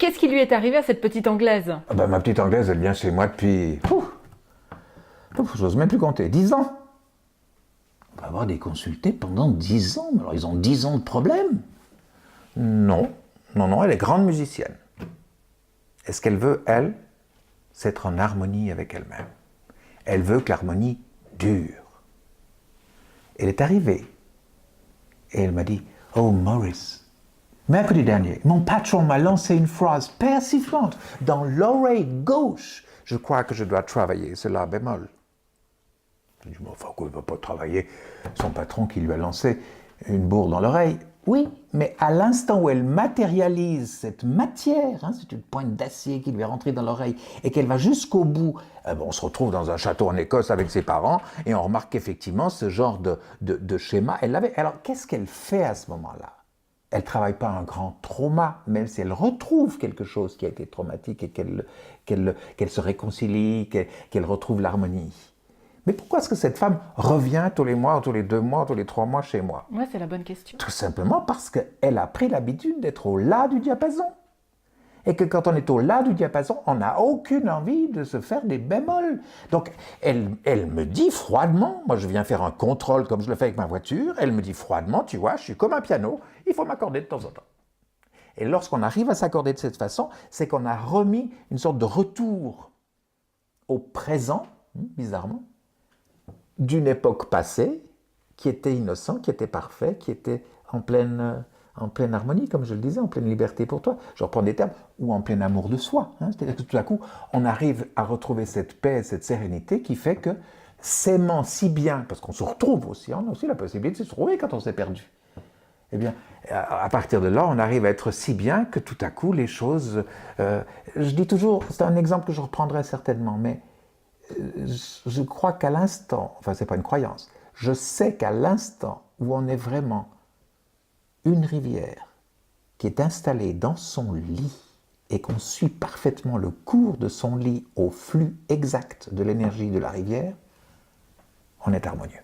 Qu'est-ce qui lui est arrivé à cette petite Anglaise? Ah bah, ma petite Anglaise, elle vient chez moi depuis... j'ose même plus compter, 10 ans. On va avoir des consultés pendant 10 ans. Alors, ils ont 10 ans de problème. Non, elle est grande musicienne. Et ce qu'elle veut, elle, c'est être en harmonie avec elle-même. Elle veut que l'harmonie dure. Elle est arrivée et elle m'a dit « Oh Maurice, mercredi dernier, mon patron m'a lancé une phrase persistante dans l'oreille gauche. Je crois que je dois travailler ce la bémol. » Je dis « Enfin, il ne va pas travailler son patron qui lui a lancé une bourre dans l'oreille. » Oui, mais à l'instant où elle matérialise cette matière, c'est une pointe d'acier qui lui est rentrée dans l'oreille et qu'elle va jusqu'au bout, on se retrouve dans un château en Écosse avec ses parents et on remarque qu'effectivement ce genre de schéma, elle l'avait. Alors qu'est-ce qu'elle fait à ce moment-là? Elle ne travaille pas un grand trauma, même si elle retrouve quelque chose qui a été traumatique et qu'elle se réconcilie, qu'elle retrouve l'harmonie. Mais pourquoi est-ce que cette femme revient tous les mois, tous les 2 mois, tous les 3 mois chez moi? Ouais, c'est la bonne question. Tout simplement parce qu'elle a pris l'habitude d'être au la du diapason. Et que quand on est au la du diapason, on n'a aucune envie de se faire des bémols. Donc, elle me dit froidement, moi je viens faire un contrôle comme je le fais avec ma voiture, elle me dit froidement, tu vois, je suis comme un piano, il faut m'accorder de temps en temps. Et lorsqu'on arrive à s'accorder de cette façon, c'est qu'on a remis une sorte de retour au présent, bizarrement, d'une époque passée, qui était innocent, qui était parfait, qui était en pleine harmonie, comme je le disais, en pleine liberté pour toi. Je reprends des termes, ou en plein amour de soi. C'est-à-dire que tout à coup, on arrive à retrouver cette paix, cette sérénité qui fait que, s'aimant si bien, parce qu'on se retrouve aussi, on a aussi la possibilité de se retrouver quand on s'est perdu. Eh bien, à partir de là, on arrive à être si bien que tout à coup, les choses... je dis toujours, c'est un exemple que je reprendrai certainement, mais je crois qu'à l'instant, enfin c'est pas une croyance, je sais qu'à l'instant où on est vraiment une rivière qui est installée dans son lit et qu'on suit parfaitement le cours de son lit au flux exact de l'énergie de la rivière, on est harmonieux.